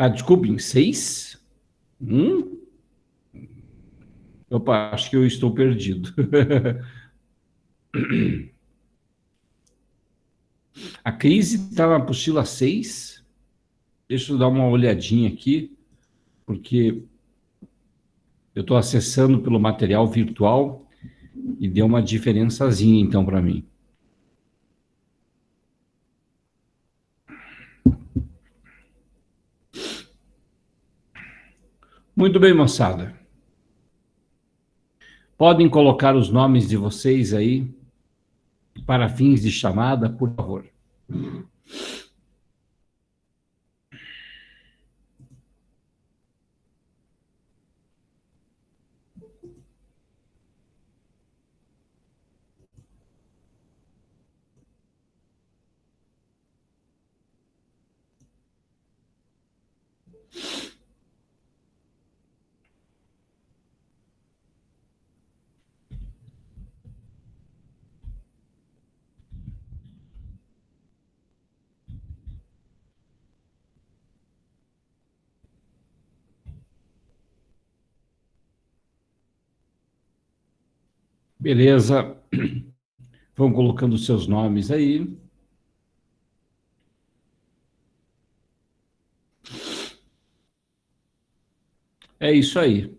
Desculpem, 6? Hum? Opa, acho que eu estou perdido. A crise está na apostila 6. Deixa eu dar uma olhadinha aqui, porque eu estou acessando pelo material virtual e deu uma diferençazinha, então, para mim. Muito bem, moçada. Podem colocar os nomes de vocês aí para fins de chamada, por favor. Beleza. Vão colocando seus nomes aí. É isso aí.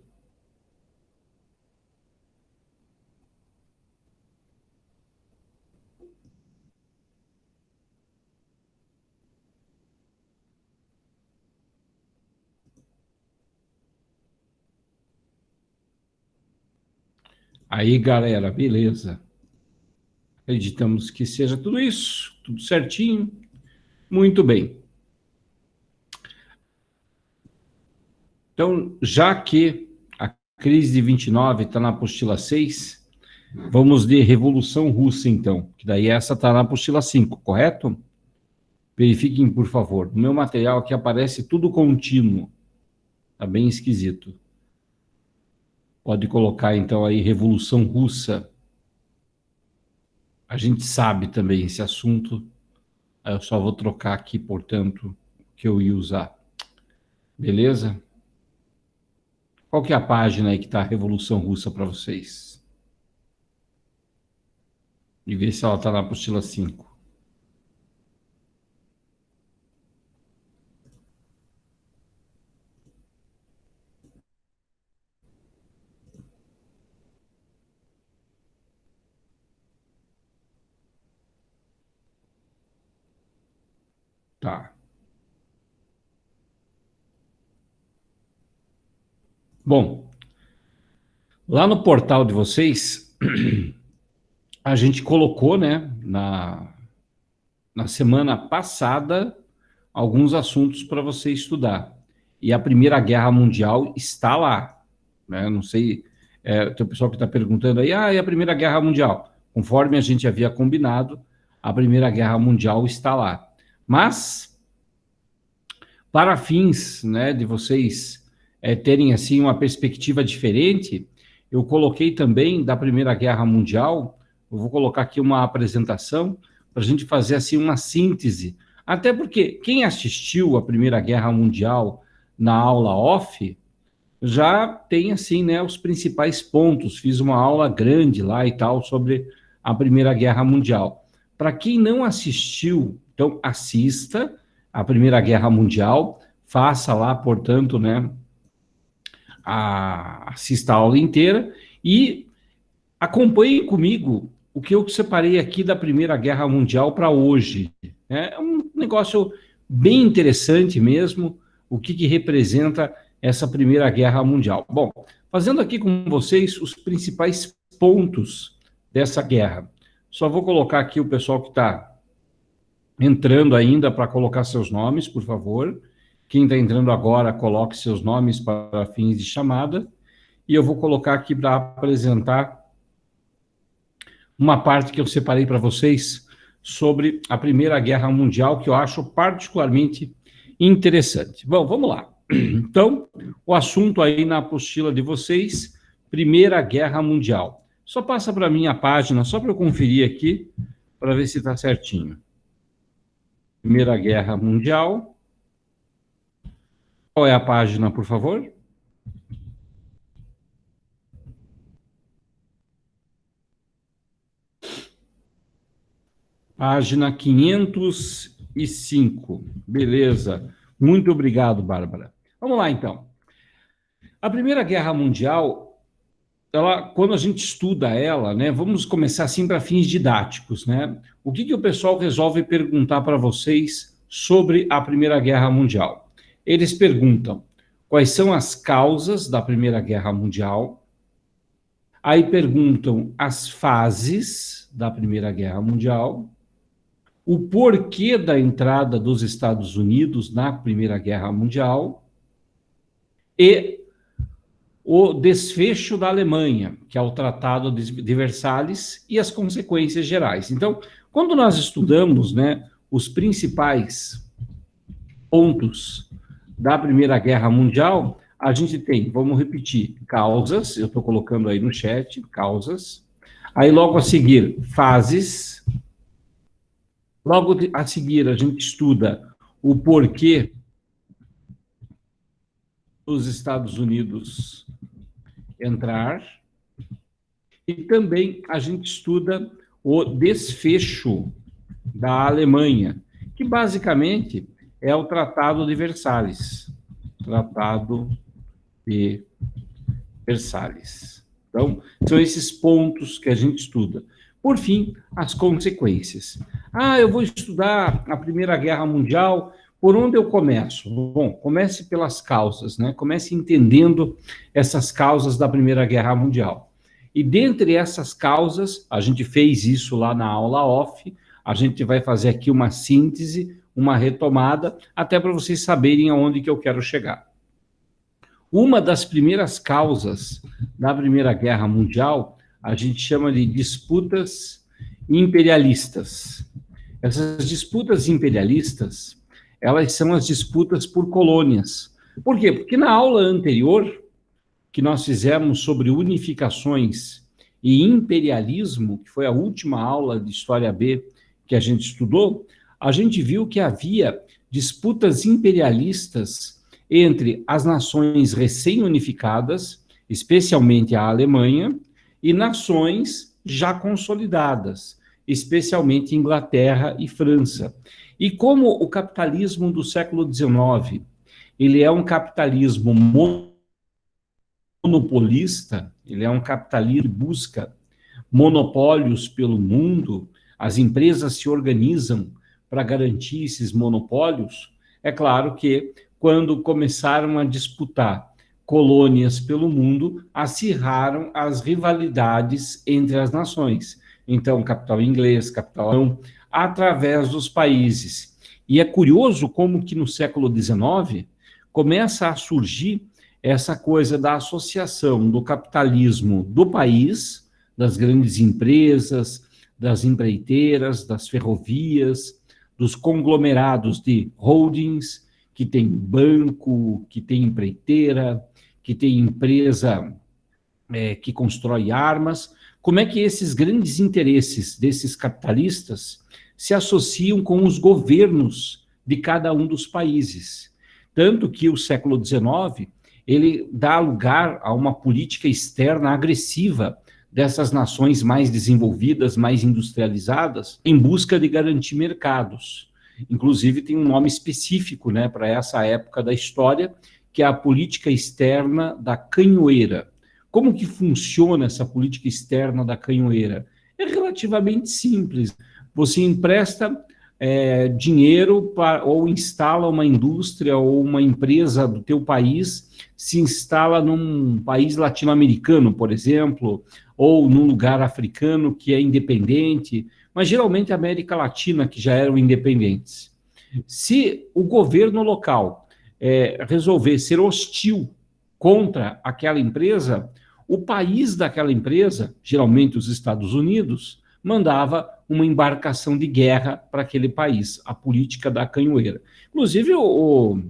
Aí, galera, beleza. Acreditamos que seja tudo isso, tudo certinho. Muito bem. Então, já que a crise de 29 está na apostila 6, vamos de Revolução Russa, então. Que daí essa está na apostila 5, correto? Verifiquem, por favor. No meu material aqui aparece tudo contínuo. Está bem esquisito. Pode colocar, então, aí Revolução Russa. A gente sabe também esse assunto. Eu só vou trocar aqui, portanto, o que eu ia usar. Beleza? Qual que é a página aí que está a Revolução Russa para vocês? E ver se ela está na apostila 5. Tá. Bom, lá no portal de vocês, a gente colocou, né, na semana passada, alguns assuntos para você estudar. E a Primeira Guerra Mundial está lá. Né? Não sei, tem o pessoal que está perguntando aí, e a Primeira Guerra Mundial? Conforme a gente havia combinado, a Primeira Guerra Mundial está lá. Mas, para fins, né, de vocês terem assim uma perspectiva diferente, eu coloquei também da Primeira Guerra Mundial, eu vou colocar aqui uma apresentação para a gente fazer assim uma síntese, até porque quem assistiu a Primeira Guerra Mundial na aula off já tem assim, né, os principais pontos. Fiz uma aula grande lá e tal sobre a Primeira Guerra Mundial. Para quem não assistiu, então assista a Primeira Guerra Mundial, faça lá, portanto, né, assista a aula inteira e acompanhe comigo o que eu separei aqui da Primeira Guerra Mundial para hoje. É um negócio bem interessante mesmo, o que representa essa Primeira Guerra Mundial. Bom, fazendo aqui com vocês os principais pontos dessa guerra. Só vou colocar aqui o pessoal que está entrando ainda para colocar seus nomes, por favor. Quem está entrando agora, coloque seus nomes para fins de chamada. E eu vou colocar aqui para apresentar uma parte que eu separei para vocês sobre a Primeira Guerra Mundial, que eu acho particularmente interessante. Bom, vamos lá. Então, o assunto aí na apostila de vocês, Primeira Guerra Mundial. Só passa para mim a página, só para eu conferir aqui, para ver se está certinho. Primeira Guerra Mundial. Qual é a página, por favor? Página 505. Beleza. Muito obrigado, Bárbara. Vamos lá, então. A Primeira Guerra Mundial, quando a gente estuda ela, né, vamos começar assim para fins didáticos, né? O que o pessoal resolve perguntar para vocês sobre a Primeira Guerra Mundial? Eles perguntam quais são as causas da Primeira Guerra Mundial, aí perguntam as fases da Primeira Guerra Mundial, o porquê da entrada dos Estados Unidos na Primeira Guerra Mundial e o desfecho da Alemanha, que é o Tratado de Versalhes, e as consequências gerais. Então, quando nós estudamos, né, os principais pontos da Primeira Guerra Mundial, a gente tem, vamos repetir, causas, eu estou colocando aí no chat, causas, aí logo a seguir, fases, logo a seguir a gente estuda o porquê dos Estados Unidos entrar, e também a gente estuda o desfecho da Alemanha, que basicamente é o Tratado de Versalhes. Tratado de Versalhes. Então, são esses pontos que a gente estuda. Por fim, as consequências. Eu vou estudar a Primeira Guerra Mundial, por onde eu começo? Bom, comece pelas causas, né? Comece entendendo essas causas da Primeira Guerra Mundial. E dentre essas causas, a gente fez isso lá na aula off, a gente vai fazer aqui uma síntese, uma retomada, até para vocês saberem aonde que eu quero chegar. Uma das primeiras causas da Primeira Guerra Mundial, a gente chama de disputas imperialistas. Essas disputas imperialistas, elas são as disputas por colônias. Por quê? Porque na aula anterior, que nós fizemos sobre unificações e imperialismo, que foi a última aula de História B que a gente estudou, a gente viu que havia disputas imperialistas entre as nações recém-unificadas, especialmente a Alemanha, e nações já consolidadas, especialmente Inglaterra e França. E como o capitalismo do século XIX, ele é um capitalismo monopolista, ele é um capitalismo que busca monopólios pelo mundo, as empresas se organizam para garantir esses monopólios, é claro que quando começaram a disputar colônias pelo mundo, acirraram as rivalidades entre as nações. Então, capital inglês, capital alemão, através dos países. E é curioso como que no século XIX começa a surgir essa coisa da associação do capitalismo do país, das grandes empresas, das empreiteiras, das ferrovias, dos conglomerados de holdings, que tem banco, que tem empreiteira, que tem empresa que constrói armas. Como é que esses grandes interesses desses capitalistas se associam com os governos de cada um dos países? Tanto que o século XIX, ele dá lugar a uma política externa agressiva dessas nações mais desenvolvidas, mais industrializadas, em busca de garantir mercados. Inclusive, tem um nome específico, né, para essa época da história, que é a política externa da canhoeira. Como que funciona essa política externa da canhoeira? É relativamente simples. Você empresta dinheiro ou instala uma indústria ou uma empresa do teu país, se instala num país latino-americano, por exemplo, ou num lugar africano que é independente, mas geralmente a América Latina, que já eram independentes. Se o governo local resolver ser hostil contra aquela empresa, o país daquela empresa, geralmente os Estados Unidos, mandava uma embarcação de guerra para aquele país, a política da canhoeira. Inclusive, o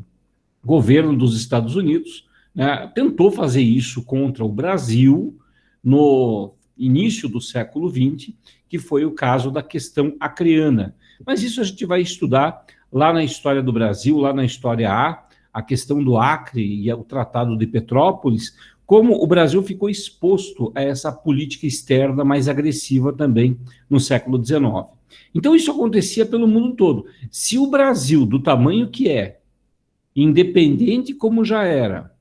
governo dos Estados Unidos, né, tentou fazer isso contra o Brasil no início do século XX, que foi o caso da questão acreana. Mas isso a gente vai estudar lá na História do Brasil, lá na História A. a questão do Acre e o Tratado de Petrópolis, como o Brasil ficou exposto a essa política externa mais agressiva também no século XIX. Então, isso acontecia pelo mundo todo. Se o Brasil, do tamanho que é, independente como já era,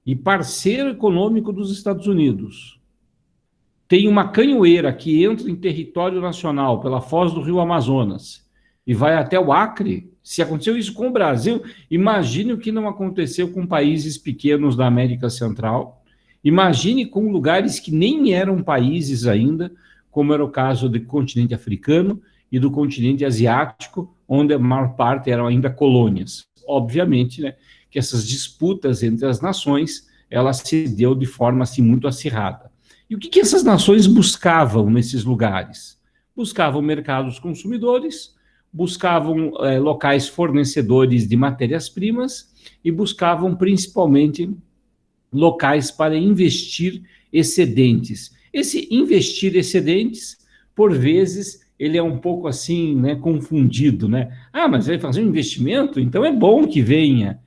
e parceiro econômico dos Estados Unidos, tem uma canhoeira que entra em território nacional pela foz do Rio Amazonas e vai até o Acre, se aconteceu isso com o Brasil, imagine o que não aconteceu com países pequenos da América Central, imagine com lugares que nem eram países ainda, como era o caso do continente africano e do continente asiático, onde a maior parte eram ainda colônias. Obviamente, né, que essas disputas entre as nações, ela se deu de forma assim muito acirrada. E o que essas nações buscavam nesses lugares? Buscavam mercados consumidores, buscavam locais fornecedores de matérias-primas e buscavam principalmente locais para investir excedentes. Esse investir excedentes, por vezes, ele é um pouco assim, né, confundido, né? Ah, mas vai fazer um investimento? Então é bom que venha.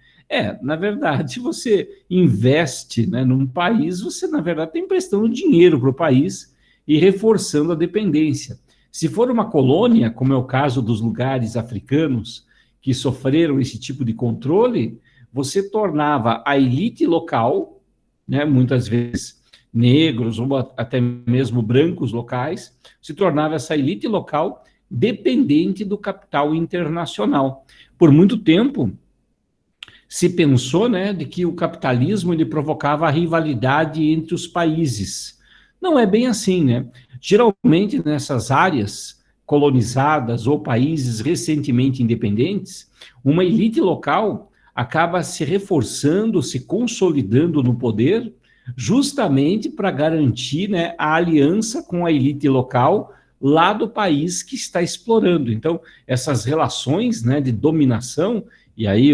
Na verdade, você investe, né, num país, você, na verdade, está emprestando dinheiro para o país e reforçando a dependência. Se for uma colônia, como é o caso dos lugares africanos que sofreram esse tipo de controle, você tornava a elite local, né, muitas vezes negros ou até mesmo brancos locais, se tornava essa elite local dependente do capital internacional. Por muito tempo, se pensou, né, de que o capitalismo ele provocava a rivalidade entre os países. Não é bem assim, né? Geralmente, nessas áreas colonizadas ou países recentemente independentes, uma elite local acaba se reforçando, se consolidando no poder, justamente para garantir, né, a aliança com a elite local lá do país que está explorando. Então, essas relações, né, de dominação, e aí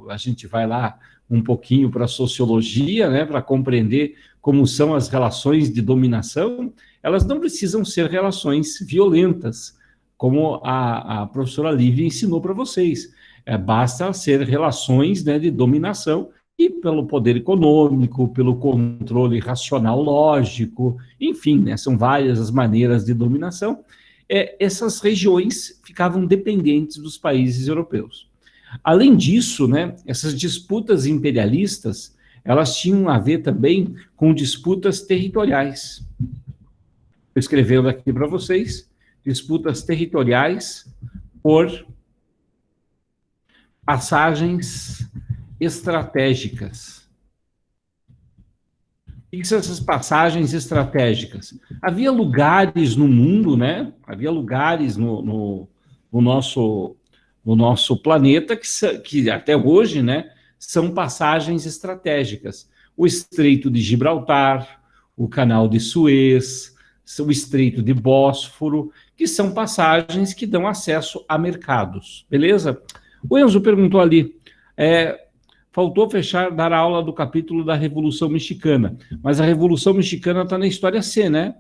a gente vai lá um pouquinho para a sociologia, né, para compreender como são as relações de dominação, elas não precisam ser relações violentas, como a professora Lívia ensinou para vocês. Basta ser relações, né, de dominação e pelo poder econômico, pelo controle racional lógico, enfim, né, são várias as maneiras de dominação. Essas regiões ficavam dependentes dos países europeus. Além disso, né, essas disputas imperialistas, elas tinham a ver também com disputas territoriais. Estou escrevendo aqui para vocês, disputas territoriais por passagens estratégicas. O que são essas passagens estratégicas? Havia lugares no mundo, né? Havia lugares no nosso planeta que até hoje, né, são passagens estratégicas. O Estreito de Gibraltar, o Canal de Suez, o Estreito de Bósforo, que são passagens que dão acesso a mercados, beleza? O Enzo perguntou ali, faltou dar a aula do capítulo da Revolução Mexicana, mas a Revolução Mexicana está na história C, né?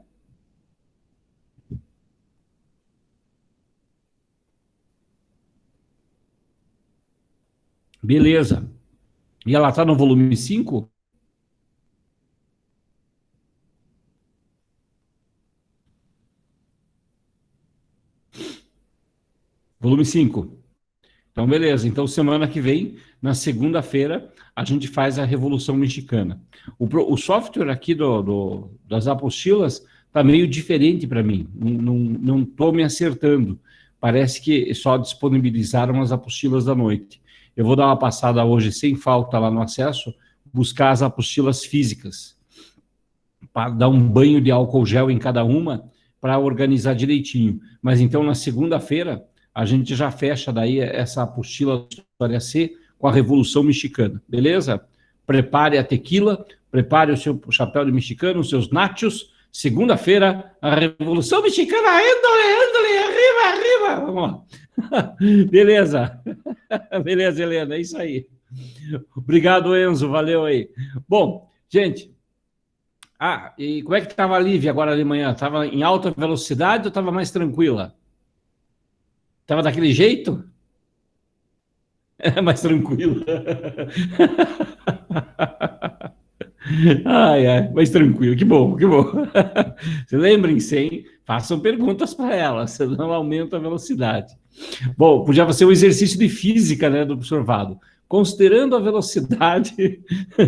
Beleza. E ela está no volume 5? Volume 5. Então, beleza. Então, semana que vem, na segunda-feira, a gente faz a Revolução Mexicana. O software aqui das apostilas está meio diferente para mim. Não estou me acertando. Parece que só disponibilizaram as apostilas da noite. Eu vou dar uma passada hoje, sem falta, lá no acesso, buscar as apostilas físicas, para dar um banho de álcool gel em cada uma, para organizar direitinho. Mas então, na segunda-feira, a gente já fecha daí essa apostila da História C com a Revolução Mexicana, beleza? Prepare a tequila, prepare o seu chapéu de mexicano, os seus nachos. Segunda-feira, a Revolução Mexicana, êndole, arriba, vamos lá. Beleza. Beleza, Helena, é isso aí. Obrigado, Enzo, valeu aí. Bom, gente, e como é que estava a Lívia agora de manhã? Estava em alta velocidade ou estava mais tranquila? Estava daquele jeito? É mais tranquilo. Ai, ai, mais tranquilo, que bom, que bom. Se lembrem-se, hein? Façam perguntas para ela, senão aumenta a velocidade. Bom, podia ser um exercício de física, né, do professor Vado. Considerando a velocidade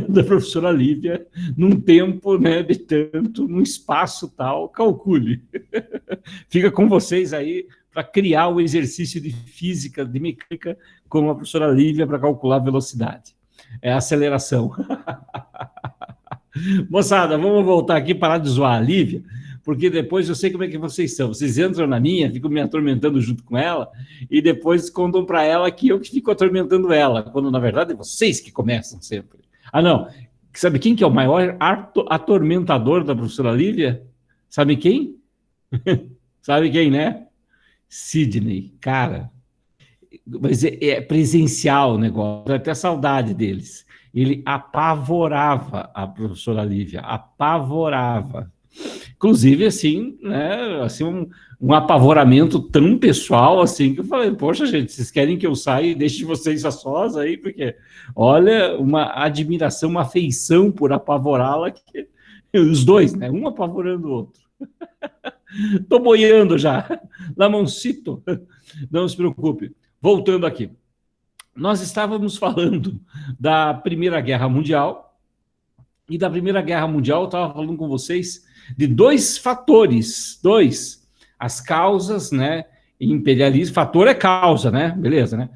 da professora Lívia, num tempo, né, de tanto, num espaço tal, calcule. Fica com vocês aí para criar o exercício de física, de mecânica, com a professora Lívia para calcular a velocidade. É a aceleração. Moçada, vamos voltar aqui, parar de zoar a Lívia, porque depois eu sei como é que vocês são. Vocês entram na minha, ficam me atormentando junto com ela, e depois contam para ela que eu que fico atormentando ela, quando na verdade é vocês que começam sempre. Ah, não. Sabe quem que é o maior atormentador da professora Lívia? Sabe quem? Sabe quem, né? Sidney. Cara, mas é presencial o negócio, dá até saudade deles. Ele apavorava a professora Lívia, apavorava. Inclusive, assim, né, assim um apavoramento tão pessoal, assim, que eu falei, poxa, gente, vocês querem que eu saia e deixe vocês a sós aí? Porque, olha, uma admiração, uma afeição por apavorá-la, que os dois, né, um apavorando o outro. Estou boiando já, Lamoncito, não se preocupe. Voltando aqui, nós estávamos falando da Primeira Guerra Mundial, e da Primeira Guerra Mundial eu estava falando com vocês de dois fatores, as causas, né, imperialismo, fator é causa, né, beleza, né,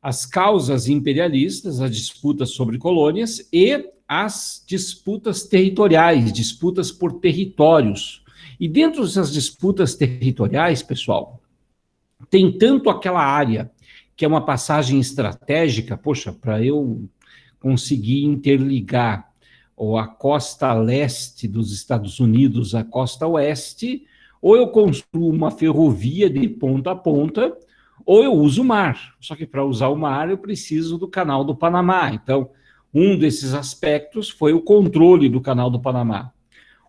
as causas imperialistas, as disputas sobre colônias e as disputas territoriais, disputas por territórios. E dentro dessas disputas territoriais, pessoal, tem tanto aquela área que é uma passagem estratégica, poxa, para eu conseguir interligar ou a costa leste dos Estados Unidos à costa oeste, ou eu construo uma ferrovia de ponta a ponta, ou eu uso o mar. Só que para usar o mar eu preciso do Canal do Panamá. Então, um desses aspectos foi o controle do Canal do Panamá.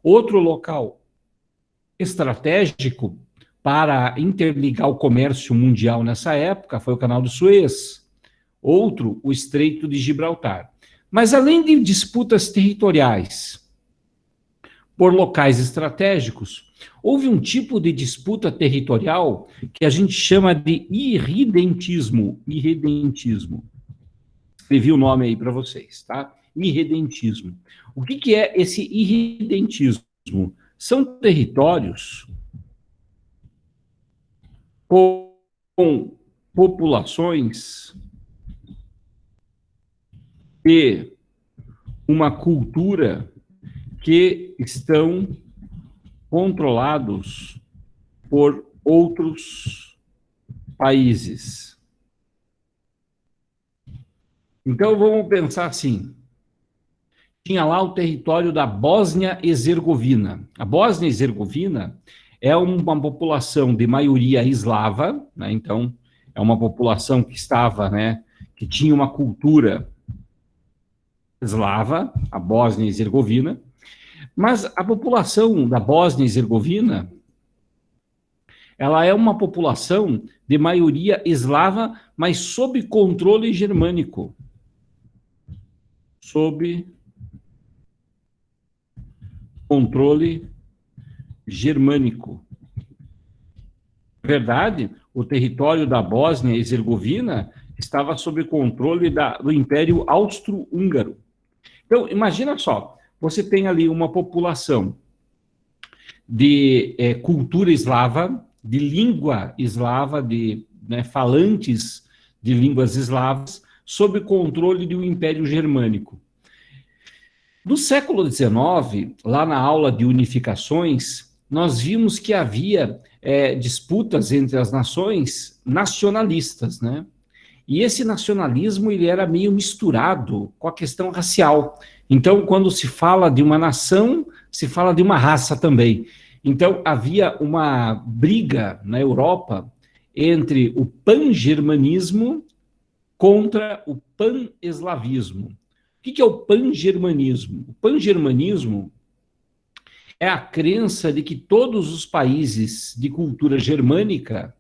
Outro local estratégico para interligar o comércio mundial nessa época foi o Canal do Suez. Outro, o Estreito de Gibraltar. Mas além de disputas territoriais por locais estratégicos, houve um tipo de disputa territorial que a gente chama de irredentismo. Irredentismo. Escrevi o nome aí para vocês, tá? Irredentismo. O que é esse irredentismo? São territórios com populações e uma cultura que estão controlados por outros países. Então vamos pensar assim: tinha lá o território da Bósnia-Herzegovina. A Bósnia-Herzegovina é uma população de maioria eslava, né? Então é uma população que estava, né, que tinha uma cultura eslava, a Bósnia-Herzegovina, mas a população da Bósnia-Herzegovina, ela é uma população de maioria eslava, mas sob controle germânico. Sob controle germânico. Na verdade, o território da Bósnia e Herzegovina estava sob controle do Império Austro-Húngaro. Então, imagina só, você tem ali uma população de cultura eslava, de língua eslava, de falantes de línguas eslavas, sob controle de um Império Germânico. No século XIX, lá na aula de unificações, nós vimos que havia disputas entre as nações nacionalistas, né? E esse nacionalismo ele era meio misturado com a questão racial. Então, quando se fala de uma nação, se fala de uma raça também. Então, havia uma briga na Europa entre o pan-germanismo contra o pan-eslavismo. O que é o pan-germanismo? O pan-germanismo é a crença de que todos os países de cultura germânica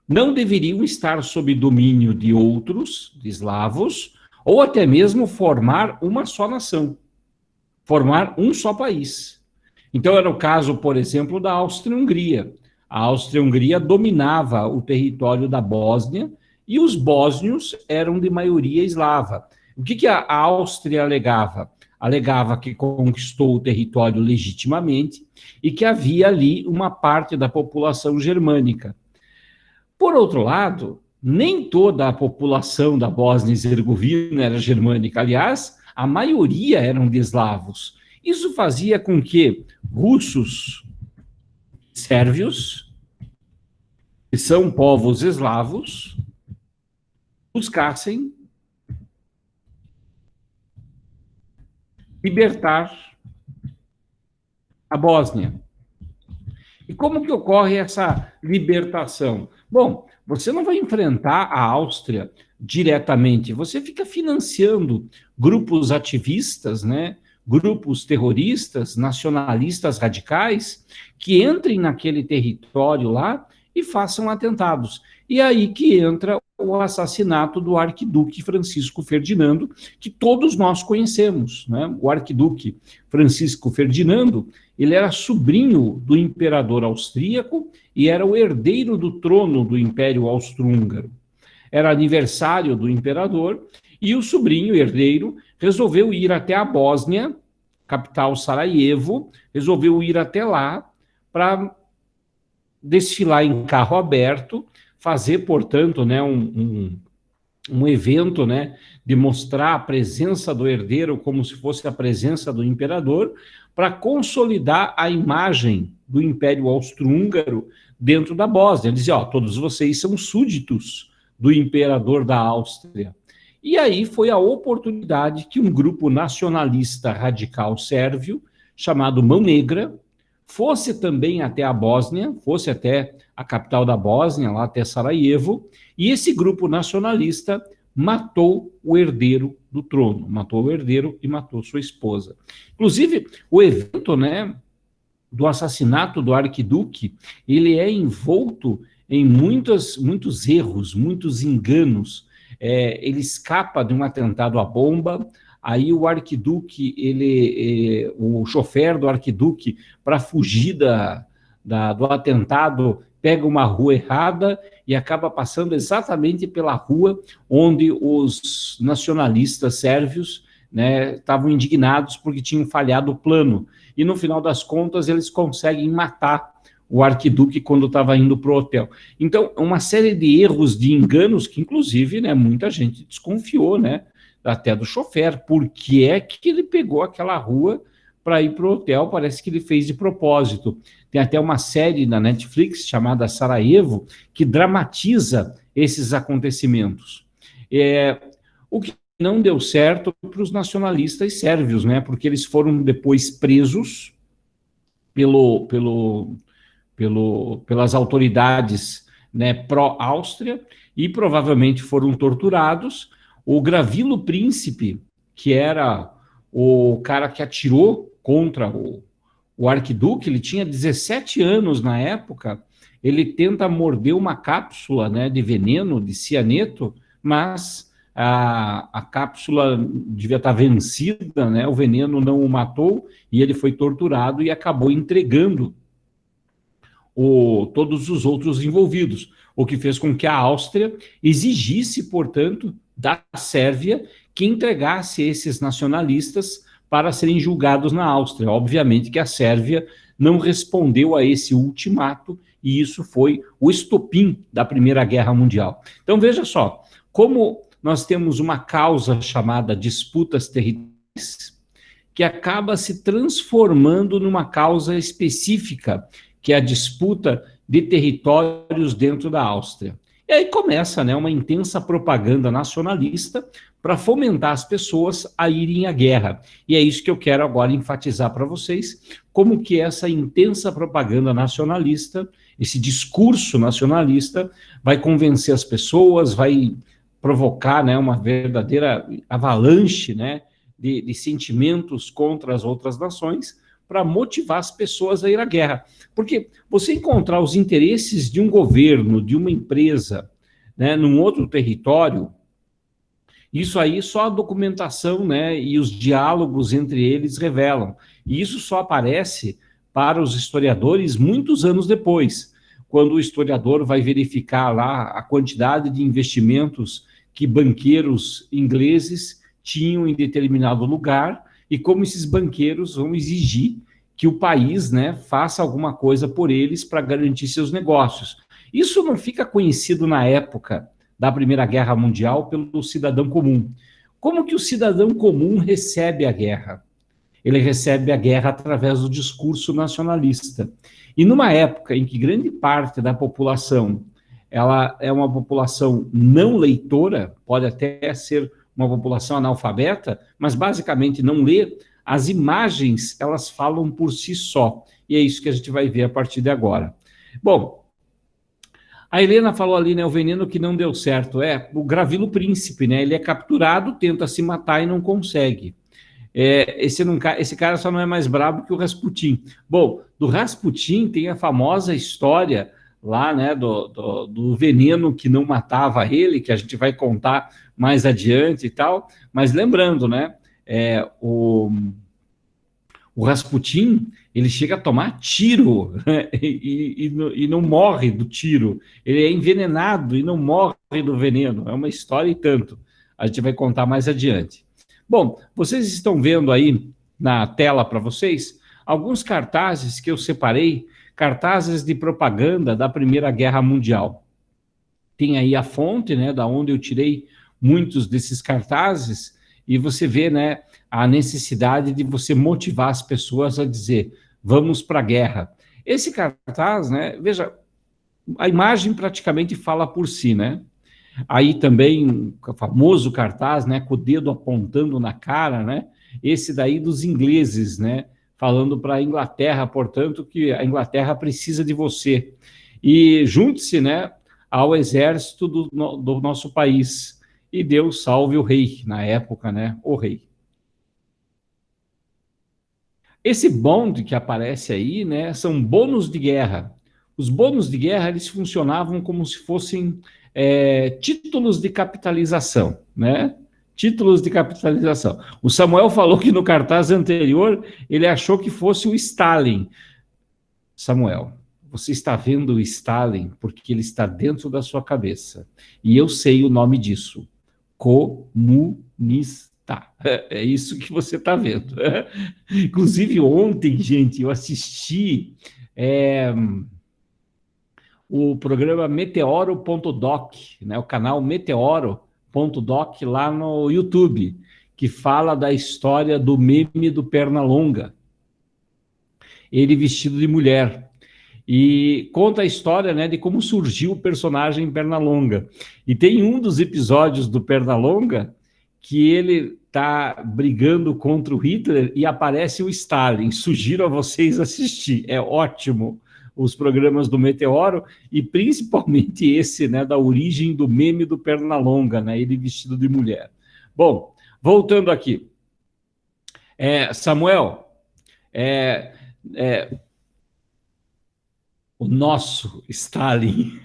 não deveriam estar sob domínio de outros, de eslavos, ou até mesmo formar uma só nação, formar um só país. Então, era o caso, por exemplo, da Áustria-Hungria. A Áustria-Hungria dominava o território da Bósnia e os bósnios eram de maioria eslava. O que a Áustria alegava? Alegava que conquistou o território legitimamente e que havia ali uma parte da população germânica. Por outro lado, nem toda a população da Bósnia e Herzegovina era germânica. Aliás, a maioria eram de eslavos. Isso fazia com que russos, sérvios, que são povos eslavos, buscassem libertar a Bósnia. E como que ocorre essa libertação? Bom, você não vai enfrentar a Áustria diretamente, você fica financiando grupos ativistas, né? Grupos terroristas, nacionalistas radicais, que entrem naquele território lá e façam atentados. E aí que entra o assassinato do arquiduque Francisco Ferdinando, que todos nós conhecemos, né? O arquiduque Francisco Ferdinando, ele era sobrinho do imperador austríaco e era o herdeiro do trono do Império Austro-Húngaro. Era aniversário do imperador e o sobrinho herdeiro resolveu ir até a Bósnia, capital Sarajevo, resolveu ir até lá para desfilar em carro aberto, fazer, portanto, né, um evento, né, de mostrar a presença do herdeiro como se fosse a presença do imperador, para consolidar a imagem do Império Austro-Húngaro dentro da Bósnia. Dizia, ó, todos vocês são súditos do imperador da Áustria. E aí foi a oportunidade que um grupo nacionalista radical sérvio, chamado Mão Negra, fosse também até a Bósnia, fosse até a capital da Bósnia, lá até Sarajevo, e esse grupo nacionalista matou o herdeiro do trono, matou o herdeiro e matou sua esposa. Inclusive, o evento, né, do assassinato do arquiduque, ele é envolto em muitos erros, muitos enganos. Ele escapa de um atentado à bomba, aí o arquiduque, o chofer do arquiduque, para fugir do atentado, pega uma rua errada e acaba passando exatamente pela rua onde os nacionalistas sérvios, né, estavam indignados porque tinham falhado o plano. E no final das contas eles conseguem matar o arquiduque quando estava indo para o hotel. Então, uma série de erros, de enganos, que inclusive, né, muita gente desconfiou, né, até do chofer, por que é que ele pegou aquela rua para ir para o hotel, parece que ele fez de propósito. Tem até uma série na Netflix chamada Sarajevo, que dramatiza esses acontecimentos. O que não deu certo para os nacionalistas sérvios, né, porque eles foram depois presos pelas autoridades, né, pró-Áustria e provavelmente foram torturados. O Gravilo Príncipe, que era o cara que atirou contra o arquiduque, ele tinha 17 anos na época, ele tenta morder uma cápsula, né, de veneno, de cianeto, mas a cápsula devia estar vencida, né, o veneno não o matou, e ele foi torturado e acabou entregando todos os outros envolvidos, o que fez com que a Áustria exigisse, portanto, da Sérvia que entregasse esses nacionalistas para serem julgados na Áustria. Obviamente que a Sérvia não respondeu a esse ultimato e isso foi o estopim da Primeira Guerra Mundial. Então veja só, como nós temos uma causa chamada disputas territoriais que acaba se transformando numa causa específica, que é a disputa de territórios dentro da Áustria. E aí começa, né, uma intensa propaganda nacionalista para fomentar as pessoas a irem à guerra. E é isso que eu quero agora enfatizar para vocês, como que essa intensa propaganda nacionalista, esse discurso nacionalista, vai convencer as pessoas, vai provocar, né, uma verdadeira avalanche, né, de sentimentos contra as outras nações, para motivar as pessoas a ir à guerra. Porque você encontrar os interesses de um governo, de uma empresa, né, num outro território, isso aí só a documentação, né, e os diálogos entre eles revelam. E isso só aparece para os historiadores muitos anos depois, quando o historiador vai verificar lá a quantidade de investimentos que banqueiros ingleses tinham em determinado lugar e como esses banqueiros vão exigir que o país, né, faça alguma coisa por eles para garantir seus negócios. Isso não fica conhecido na época da Primeira Guerra Mundial pelo cidadão comum. Como que o cidadão comum recebe a guerra? Ele recebe a guerra através do discurso nacionalista. E numa época em que grande parte da população ela é uma população não leitora, pode até ser uma população analfabeta, mas basicamente não lê, as imagens elas falam por si só. E é isso que a gente vai ver a partir de agora. Bom, a Helena falou ali, né, o veneno que não deu certo. O Gravilo Príncipe, né, ele é capturado, tenta se matar e não consegue. Esse cara só não é mais brabo que o Rasputin. Bom, do Rasputin tem a famosa história lá, né, do veneno que não matava ele, que a gente vai contar mais adiante e tal, mas lembrando, né, o Rasputin, ele chega a tomar tiro, né, e não morre do tiro. Ele é envenenado e não morre do veneno. É uma história e tanto. A gente vai contar mais adiante. Bom, vocês estão vendo aí na tela para vocês alguns cartazes que eu separei, cartazes de propaganda da Primeira Guerra Mundial. Tem aí a fonte, né, da onde eu tirei muitos desses cartazes, e você vê, né, a necessidade de você motivar as pessoas a dizer, vamos para a guerra. Esse cartaz, né, veja, a imagem praticamente fala por si, né? Aí também o famoso cartaz, né, com o dedo apontando na cara, né? Esse daí dos ingleses, né, falando para a Inglaterra, portanto, que a Inglaterra precisa de você. E junte-se, né, ao exército do nosso país. E Deus salve o rei, na época, né, o rei. Esse bonde que aparece aí, né, são bônus de guerra. Os bônus de guerra, eles funcionavam como se fossem títulos de capitalização, né? Títulos de capitalização. O Samuel falou que no cartaz anterior ele achou que fosse o Stalin. Samuel, você está vendo o Stalin porque ele está dentro da sua cabeça. E eu sei o nome disso. Comunista. É isso que você está vendo. Inclusive ontem, gente, eu assisti o programa Meteoro.doc, né, o canal Meteoro.doc lá no YouTube, que fala da história do meme do Pernalonga, ele vestido de mulher, e conta a história, né, de como surgiu o personagem Pernalonga. E tem um dos episódios do Pernalonga que ele está brigando contra o Hitler e aparece o Stalin. Sugiro a vocês assistir, é ótimo. Os programas do Meteoro, e principalmente esse, né, da origem do meme do Pernalonga, né, ele vestido de mulher. Bom, voltando aqui. Samuel, o nosso Stalin,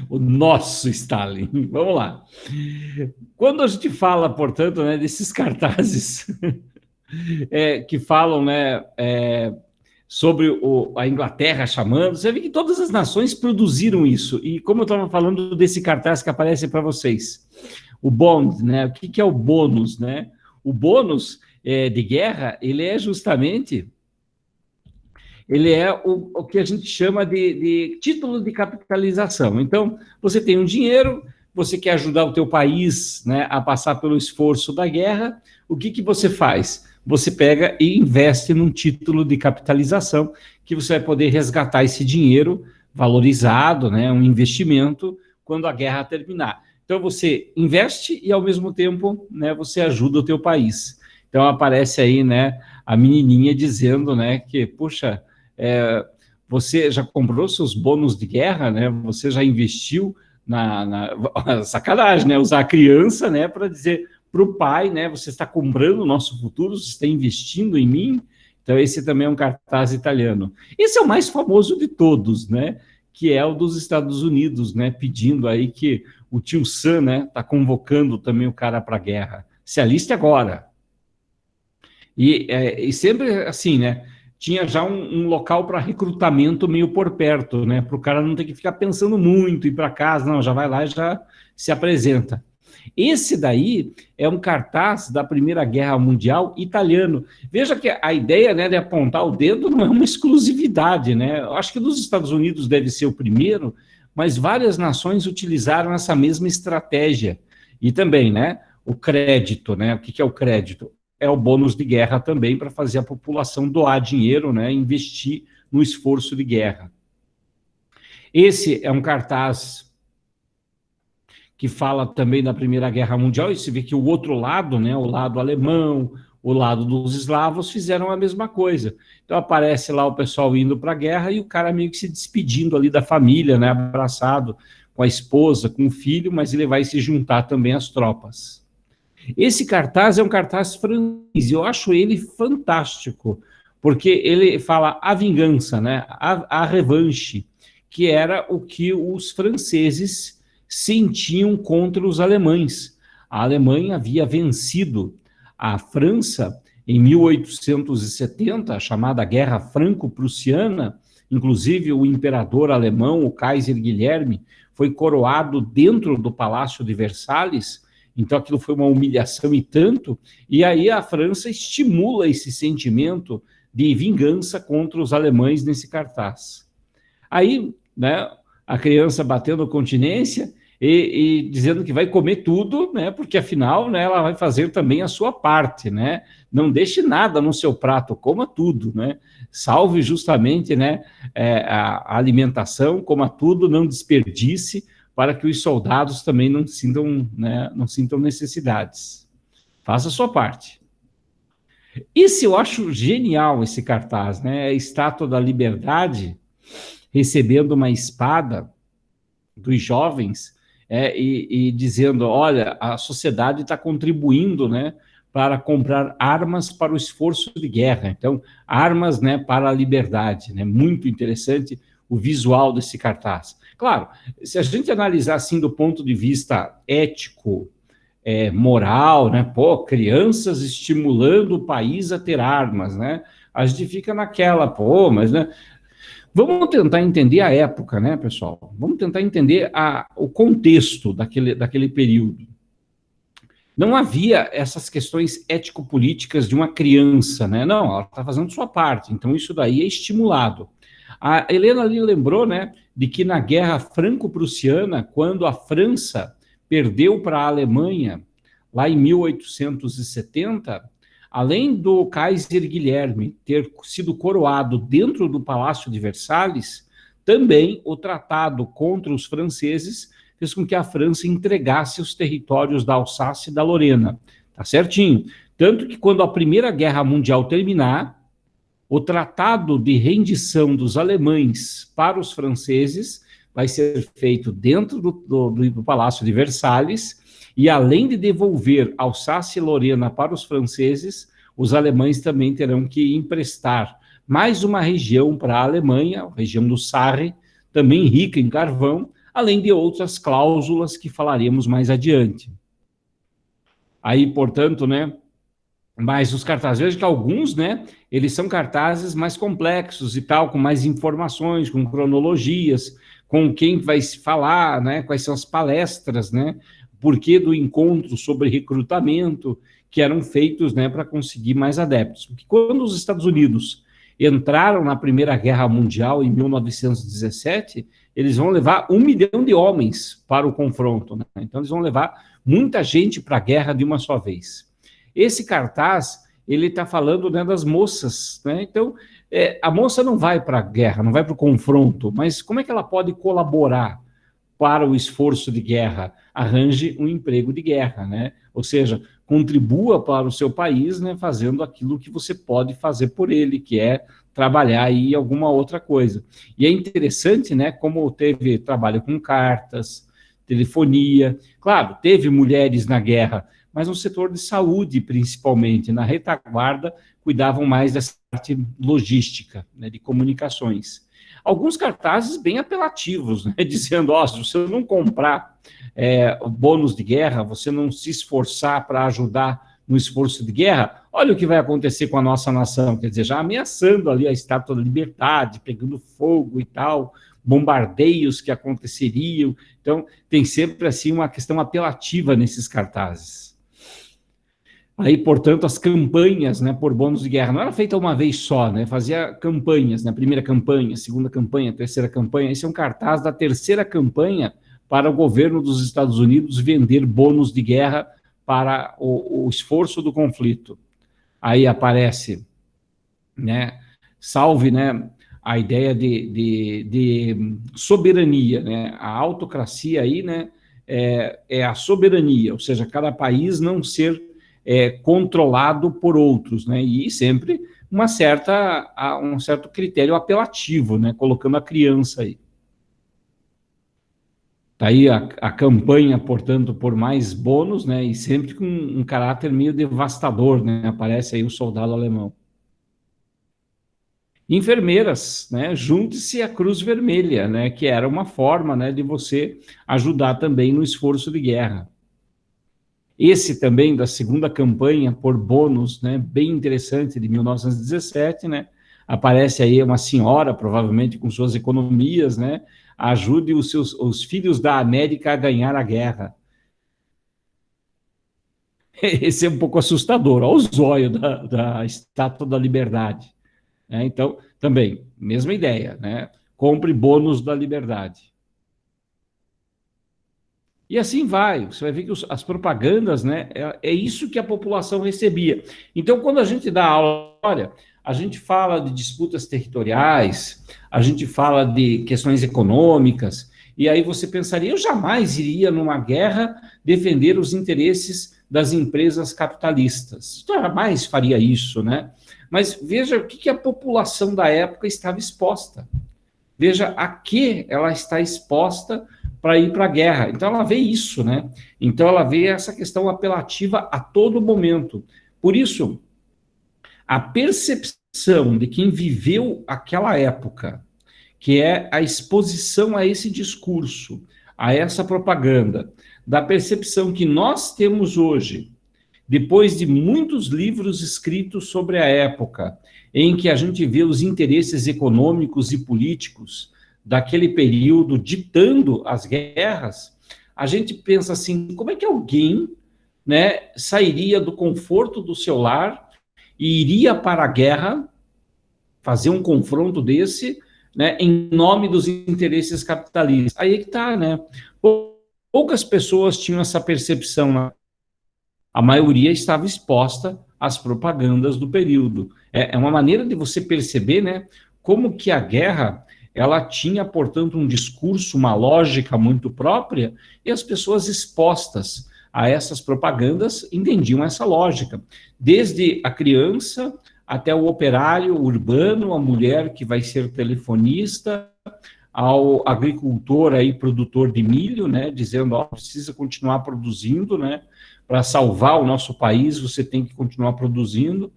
o nosso Stalin, vamos lá. Quando a gente fala, portanto, né, desses cartazes que falam, né, sobre a Inglaterra chamando, você vê que todas as nações produziram isso. E como eu estava falando desse cartaz que aparece para vocês, o bond, né? O que é o bônus, né? O bônus de guerra, ele é justamente, ele é o que a gente chama de título de capitalização. Então, você tem um dinheiro, você quer ajudar o teu país, né, a passar pelo esforço da guerra, o que você faz? Você pega e investe num título de capitalização que você vai poder resgatar esse dinheiro valorizado, né, um investimento, quando a guerra terminar. Então, você investe e, ao mesmo tempo, né, você ajuda o teu país. Então, aparece aí, né, a menininha dizendo, né, que, puxa, você já comprou seus bônus de guerra, né, você já investiu sacanagem, né, usar a criança, né, para dizer para o pai, né, você está comprando o nosso futuro, você está investindo em mim, Então, esse também é um cartaz italiano. Esse é o mais famoso de todos, né? Que é o dos Estados Unidos, né? Pedindo aí que o tio Sam, né? Está convocando também o cara para a guerra. Se aliste agora. E sempre assim, né? Tinha já um local para recrutamento meio por perto, né? Para o cara não ter que ficar pensando muito, ir para casa, não, já vai lá e já se apresenta. Esse daí é um cartaz da Primeira Guerra Mundial italiano. Veja que a ideia, né, de apontar o dedo não é uma exclusividade, né? Eu acho que nos Estados Unidos deve ser o primeiro, mas várias nações utilizaram essa mesma estratégia. E também, né, o crédito, né? O que é o crédito? É o bônus de guerra também para fazer a população doar dinheiro, né, investir no esforço de guerra. Esse é um cartaz que fala também da Primeira Guerra Mundial, e se vê que o outro lado, né, o lado alemão, o lado dos eslavos, fizeram a mesma coisa. Então aparece lá o pessoal indo para a guerra e o cara meio que se despedindo ali da família, né, abraçado com a esposa, com o filho, mas ele vai se juntar também às tropas. Esse cartaz é um cartaz francês, eu acho ele fantástico, porque ele fala a vingança, né, a revanche, que era o que os franceses sentiam contra os alemães. A Alemanha havia vencido a França em 1870, a chamada Guerra Franco-Prussiana, inclusive o imperador alemão, o Kaiser Guilherme, foi coroado dentro do Palácio de Versalhes. Então aquilo foi uma humilhação e tanto, e aí a França estimula esse sentimento de vingança contra os alemães nesse cartaz. Aí, né, a criança batendo continência e dizendo que vai comer tudo, né, porque afinal, né, ela vai fazer também a sua parte, né, não deixe nada no seu prato, coma tudo, né, salve justamente, né, a alimentação, coma tudo, não desperdice, para que os soldados também não sintam, né, não sintam necessidades. Faça a sua parte. Isso eu acho genial, esse cartaz, né? A Estátua da Liberdade recebendo uma espada dos jovens e dizendo, olha, a sociedade está contribuindo, né, para comprar armas para o esforço de guerra. Então, armas, né, para a liberdade, né? Muito interessante o visual desse cartaz. Claro, se a gente analisar assim do ponto de vista ético, moral, né? Pô, crianças estimulando o país a ter armas, né? A gente fica naquela, pô, mas, né? Vamos tentar entender a época, né, pessoal? Vamos tentar entender o contexto daquele período. Não havia essas questões ético-políticas de uma criança, né? Não, ela está fazendo sua parte, então isso daí é estimulado. A Helena ali lembrou, né, de que na Guerra Franco-Prussiana, quando a França perdeu para a Alemanha, lá em 1870, além do Kaiser Guilherme ter sido coroado dentro do Palácio de Versalhes, também o tratado contra os franceses fez com que a França entregasse os territórios da Alsácia e da Lorena. Tá certinho. Tanto que quando a Primeira Guerra Mundial terminar, o tratado de rendição dos alemães para os franceses vai ser feito dentro do Palácio de Versalhes, e além de devolver Alsácia e Lorena para os franceses, os alemães também terão que emprestar mais uma região para a Alemanha, a região do Sarre, também rica em carvão, além de outras cláusulas que falaremos mais adiante. Aí, portanto, né, mas os cartazes, veja que alguns, né, eles são cartazes mais complexos e tal, com mais informações, com cronologias, com quem vai se falar, né, quais são as palestras, né, porquê do encontro sobre recrutamento, que eram feitos, né, para conseguir mais adeptos. Porque quando os Estados Unidos entraram na Primeira Guerra Mundial, em 1917, eles vão levar 1 milhão de homens para o confronto, né? Então eles vão levar muita gente para a guerra de uma só vez. Esse cartaz, ele está falando, né, das moças, né? Então, a moça não vai para a guerra, não vai para o confronto, mas como é que ela pode colaborar para o esforço de guerra? Arranje um emprego de guerra, né? Ou seja, contribua para o seu país, né, fazendo aquilo que você pode fazer por ele, que é trabalhar aí alguma outra coisa. E é interessante, né, como teve trabalho com cartas, telefonia. Claro, teve mulheres na guerra, mas no setor de saúde, principalmente, na retaguarda, cuidavam mais dessa parte logística, né, de comunicações. Alguns cartazes bem apelativos, né, dizendo, ó, se você não comprar bônus de guerra, você não se esforçar para ajudar no esforço de guerra, olha o que vai acontecer com a nossa nação, quer dizer, já ameaçando ali a Estátua da Liberdade, pegando fogo e tal, bombardeios que aconteceriam, então tem sempre assim uma questão apelativa nesses cartazes. Aí, portanto, as campanhas, né, por bônus de guerra, não era feita uma vez só, né, fazia campanhas, né, primeira campanha, segunda campanha, terceira campanha, esse é um cartaz da terceira campanha para o governo dos Estados Unidos vender bônus de guerra para o esforço do conflito. Aí aparece, né, salve, né, a ideia de soberania, né, a autocracia aí, né, é a soberania, ou seja, cada país não ser controlado por outros, né, e sempre um certo critério apelativo, né, colocando a criança aí. Está aí a campanha, portanto, por mais bônus, né, e sempre com um caráter meio devastador, né, aparece aí o soldado alemão. Enfermeiras, né, junte-se à Cruz Vermelha, né, que era uma forma, né, de você ajudar também no esforço de guerra. Esse também da segunda campanha por bônus, né, bem interessante, de 1917, né, aparece aí uma senhora, provavelmente com suas economias, né, ajude os filhos da América a ganhar a guerra. Esse é um pouco assustador, olha o zóio da Estátua da Liberdade. Né? Então, também, mesma ideia, né? Compre bônus da liberdade. E assim vai, você vai ver que as propagandas, né, é isso que a população recebia. Então, quando a gente dá aula, olha, a gente fala de disputas territoriais, a gente fala de questões econômicas, e aí você pensaria, eu jamais iria numa guerra defender os interesses das empresas capitalistas. Eu jamais faria isso, né? Mas veja o que a população da época estava exposta. Veja a que ela está exposta para ir para a guerra. Então ela vê isso, né? Então ela vê essa questão apelativa a todo momento. Por isso, a percepção de quem viveu aquela época, que é a exposição a esse discurso, a essa propaganda, da percepção que nós temos hoje, depois de muitos livros escritos sobre a época, em que a gente vê os interesses econômicos e políticos daquele período ditando as guerras, a gente pensa assim, como é que alguém, né, sairia do conforto do seu lar e iria para a guerra, fazer um confronto desse, né, em nome dos interesses capitalistas? Aí é que está, né? Poucas pessoas tinham essa percepção, né? A maioria estava exposta às propagandas do período. É uma maneira de você perceber, né, como que a guerra ela tinha, portanto, um discurso, uma lógica muito própria, e as pessoas expostas a essas propagandas entendiam essa lógica. Desde a criança até o operário urbano, a mulher que vai ser telefonista, ao agricultor aí, produtor de milho, né, dizendo, ó, precisa continuar produzindo, né, para salvar o nosso país, você tem que continuar produzindo,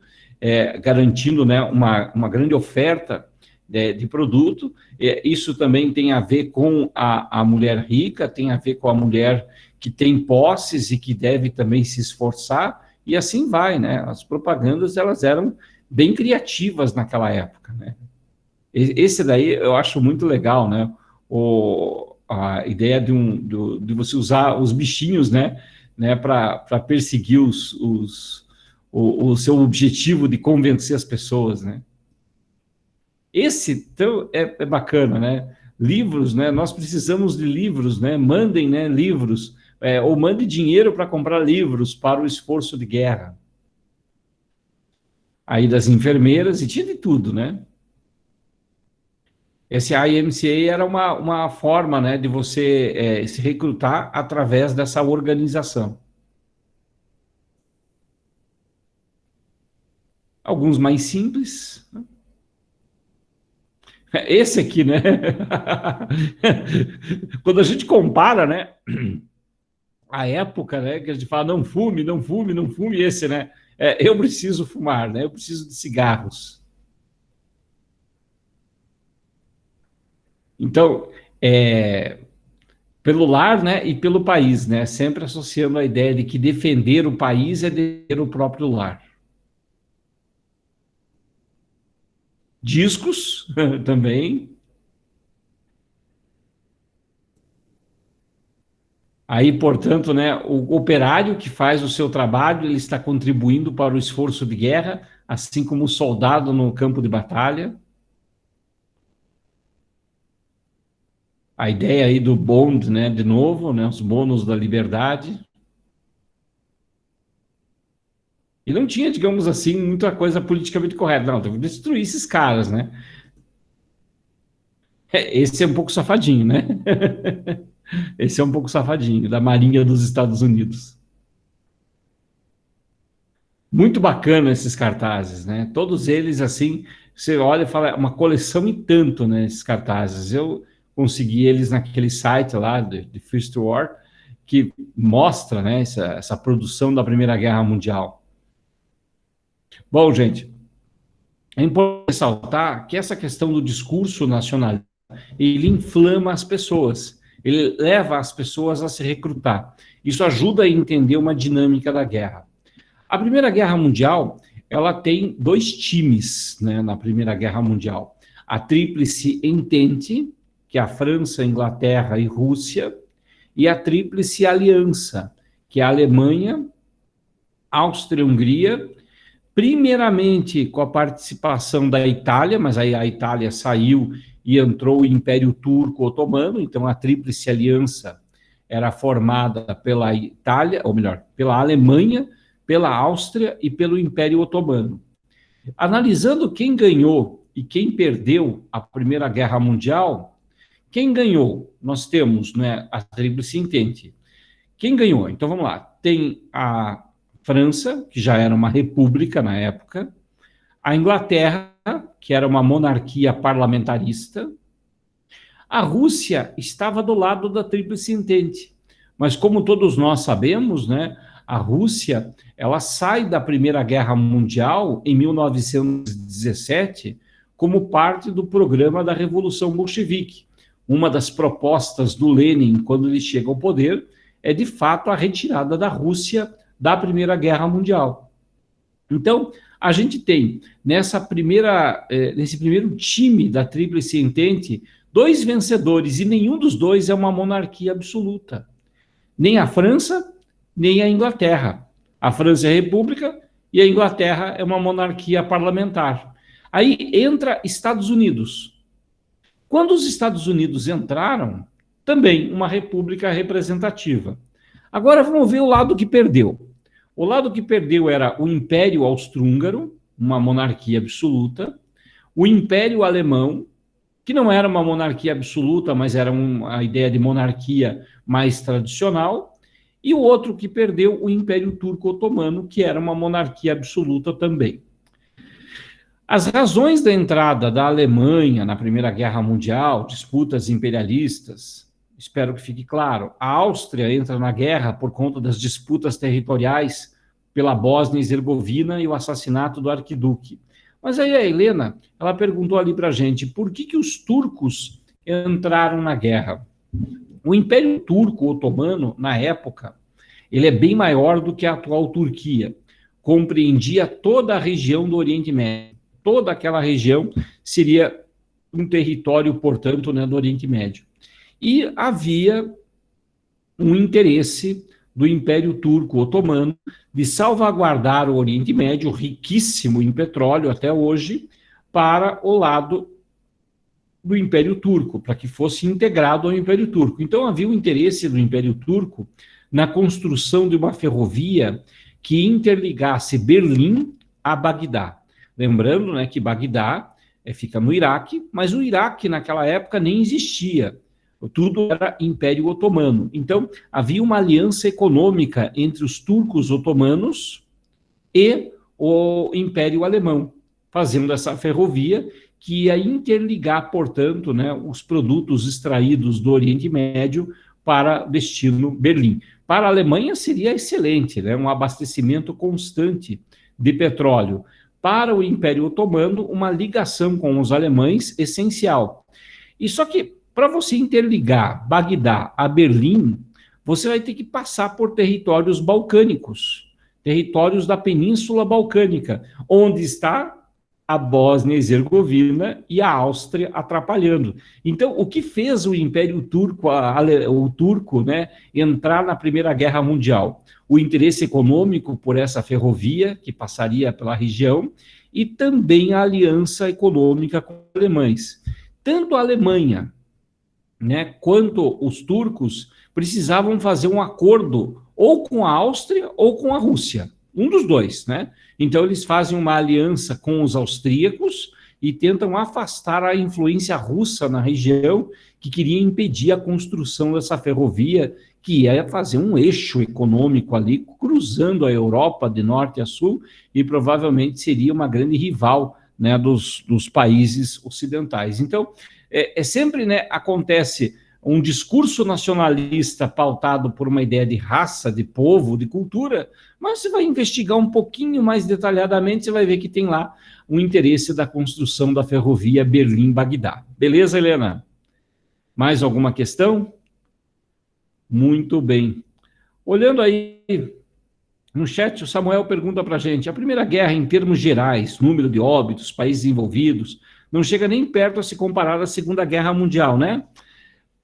garantindo, né, uma grande oferta de produto. Isso também tem a ver com a mulher rica, tem a ver com a mulher que tem posses e que deve também se esforçar, e assim vai, né? As propagandas, elas eram bem criativas naquela época, né? Esse daí eu acho muito legal, né? A ideia de você usar os bichinhos, né, para perseguir o seu objetivo de convencer as pessoas, né? Esse então, é bacana, né? Livros, né? Nós precisamos de livros, né? Mandem, né, livros, ou mande dinheiro para comprar livros para o esforço de guerra. Aí das enfermeiras, e tinha de tudo, né? Esse IMCA era uma forma, né, de você se recrutar através dessa organização. Alguns mais simples, né? Esse aqui, né? Quando a gente compara, né? A época, né? Que a gente fala, não fume, não fume, não fume, esse, né? Eu preciso fumar, né? Eu preciso de cigarros. Então, pelo lar, né? E pelo país, né? Sempre associando a ideia de que defender o país é defender o próprio lar. Discos também. Aí, portanto, né, o operário que faz o seu trabalho, ele está contribuindo para o esforço de guerra, assim como o soldado no campo de batalha. A ideia aí do bond, né, de novo, né, os bônus da liberdade. E não tinha, digamos assim, muita coisa politicamente correta. Não, tem que destruir esses caras, né? Esse é um pouco safadinho, né? Esse é um pouco safadinho, da Marinha dos Estados Unidos. Muito bacana esses cartazes, né? Todos eles, assim, você olha e fala, é uma coleção e tanto, né? Esses cartazes. Eu consegui eles naquele site lá, de First War, que mostra, né, essa produção da Primeira Guerra Mundial. Bom, gente, é importante ressaltar que essa questão do discurso nacionalista, ele inflama as pessoas, ele leva as pessoas a se recrutar. Isso ajuda a entender uma dinâmica da guerra. A Primeira Guerra Mundial, ela tem dois times, né, na Primeira Guerra Mundial. A Tríplice Entente, que é a França, Inglaterra e Rússia, e a Tríplice Aliança, que é a Alemanha, Áustria-Hungria, primeiramente com a participação da Itália, mas aí a Itália saiu e entrou o Império Turco-Otomano, então a Tríplice Aliança era formada pela Itália, ou melhor, pela Alemanha, pela Áustria e pelo Império Otomano. Analisando quem ganhou e quem perdeu a Primeira Guerra Mundial, quem ganhou? Nós temos, né, a Tríplice Entente. Quem ganhou? Então vamos lá. Tem a França, que já era uma república na época, a Inglaterra, que era uma monarquia parlamentarista, a Rússia estava do lado da Tríplice Entente. Mas como todos nós sabemos, né, a Rússia, ela sai da Primeira Guerra Mundial em 1917 como parte do programa da Revolução Bolchevique. Uma das propostas do Lenin, quando ele chega ao poder, é de fato a retirada da Rússia da Primeira Guerra Mundial. Então, a gente tem nesse primeiro time da Tríplice Entente dois vencedores, e nenhum dos dois é uma monarquia absoluta. Nem a França, nem a Inglaterra. A França é república e a Inglaterra é uma monarquia parlamentar. Aí entra Estados Unidos. Quando os Estados Unidos entraram, também uma república representativa. Agora vamos ver o lado que perdeu. O lado que perdeu era o Império Austro-Húngaro, uma monarquia absoluta, o Império Alemão, que não era uma monarquia absoluta, mas era a ideia de monarquia mais tradicional, e o outro que perdeu, o Império Turco-Otomano, que era uma monarquia absoluta também. As razões da entrada da Alemanha na Primeira Guerra Mundial, disputas imperialistas, espero que fique claro, a Áustria entra na guerra por conta das disputas territoriais pela Bósnia e Herzegovina e o assassinato do arquiduque. Mas aí a Helena, ela perguntou ali para a gente, por que os turcos entraram na guerra? O Império Turco-Otomano, na época, ele é bem maior do que a atual Turquia. Compreendia toda a região do Oriente Médio. Toda aquela região seria um território, portanto, né, do Oriente Médio. E havia um interesse do Império Turco-Otomano de salvaguardar o Oriente Médio, riquíssimo em petróleo até hoje, para o lado do Império Turco, para que fosse integrado ao Império Turco. Então havia o interesse do Império Turco na construção de uma ferrovia que interligasse Berlim a Bagdá. Lembrando, né, que Bagdá fica no Iraque, mas o Iraque naquela época nem existia. Tudo era Império Otomano. Então, havia uma aliança econômica entre os turcos otomanos e o Império Alemão, fazendo essa ferrovia que ia interligar, portanto, né, os produtos extraídos do Oriente Médio para destino Berlim. Para a Alemanha seria excelente, né, um abastecimento constante de petróleo. Para o Império Otomano, uma ligação com os alemães essencial. E só que, para você interligar Bagdá a Berlim, você vai ter que passar por territórios balcânicos, territórios da Península Balcânica, onde está a Bósnia e Herzegovina e a Áustria atrapalhando. Então, o que fez o Império Turco, o turco, né, entrar na Primeira Guerra Mundial? O interesse econômico por essa ferrovia que passaria pela região e também a aliança econômica com os alemães. Tanto a Alemanha, né, quanto os turcos precisavam fazer um acordo ou com a Áustria ou com a Rússia, um dos dois, né? Então eles fazem uma aliança com os austríacos e tentam afastar a influência russa na região, que queria impedir a construção dessa ferrovia, que ia fazer um eixo econômico ali, cruzando a Europa de norte a sul, e provavelmente seria uma grande rival, né, dos países ocidentais. Então, sempre, né, acontece um discurso nacionalista pautado por uma ideia de raça, de povo, de cultura, mas você vai investigar um pouquinho mais detalhadamente, você vai ver que tem lá o interesse da construção da ferrovia Berlim-Bagdá. Beleza, Helena? Mais alguma questão? Muito bem. Olhando aí no chat, o Samuel pergunta para a gente, a Primeira Guerra, em termos gerais, número de óbitos, países envolvidos, não chega nem perto a se comparar à Segunda Guerra Mundial, né?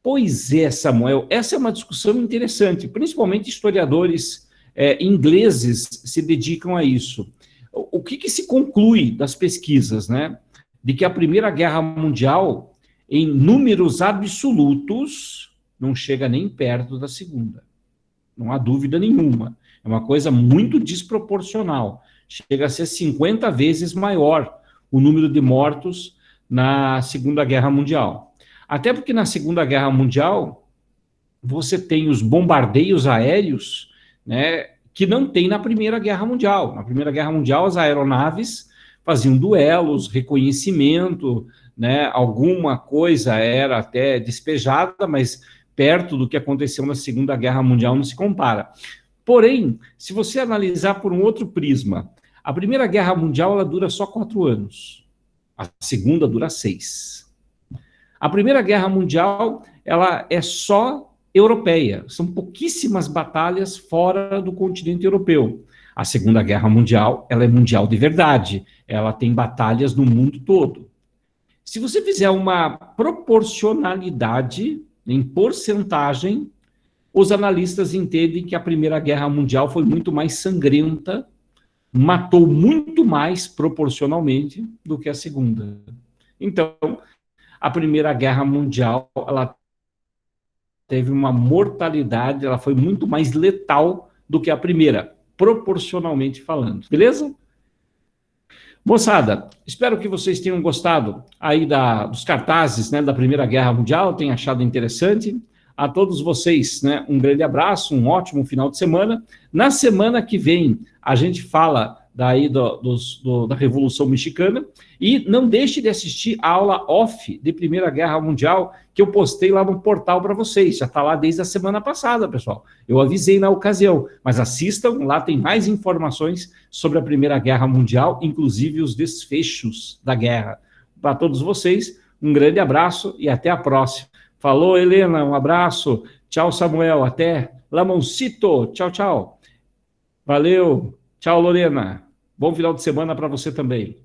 Pois é, Samuel, essa é uma discussão interessante, principalmente historiadores ingleses se dedicam a isso. O que se conclui das pesquisas, né? De que a Primeira Guerra Mundial, em números absolutos, não chega nem perto da Segunda. Não há dúvida nenhuma. É uma coisa muito desproporcional. Chega a ser 50 vezes maior o número de mortos na Segunda Guerra Mundial. Até porque na Segunda Guerra Mundial, você tem os bombardeios aéreos, né, que não tem na Primeira Guerra Mundial. Na Primeira Guerra Mundial, as aeronaves faziam duelos, reconhecimento, né, alguma coisa era até despejada, mas perto do que aconteceu na Segunda Guerra Mundial não se compara. Porém, se você analisar por um outro prisma, a Primeira Guerra Mundial ela dura só 4 anos, a Segunda dura 6. A Primeira Guerra Mundial, ela é só europeia. São pouquíssimas batalhas fora do continente europeu. A Segunda Guerra Mundial, ela é mundial de verdade. Ela tem batalhas no mundo todo. Se você fizer uma proporcionalidade em porcentagem, os analistas entendem que a Primeira Guerra Mundial foi muito mais sangrenta, matou muito mais proporcionalmente do que a Segunda. Então, a Primeira Guerra Mundial, ela teve uma mortalidade, ela foi muito mais letal do que a primeira, proporcionalmente falando. Beleza? Moçada, espero que vocês tenham gostado aí dos cartazes, né, da Primeira Guerra Mundial, tenham achado interessante. A todos vocês, né, um grande abraço, um ótimo final de semana. Na semana que vem, a gente fala daí da Revolução Mexicana, e não deixe de assistir a aula off de Primeira Guerra Mundial, que eu postei lá no portal para vocês, já está lá desde a semana passada, pessoal. Eu avisei na ocasião, mas assistam, lá tem mais informações sobre a Primeira Guerra Mundial, inclusive os desfechos da guerra. Para todos vocês, um grande abraço e até a próxima. Falou, Helena, um abraço. Tchau, Samuel, até. Lamoncito, tchau, tchau. Valeu. Tchau, Lorena. Bom final de semana para você também.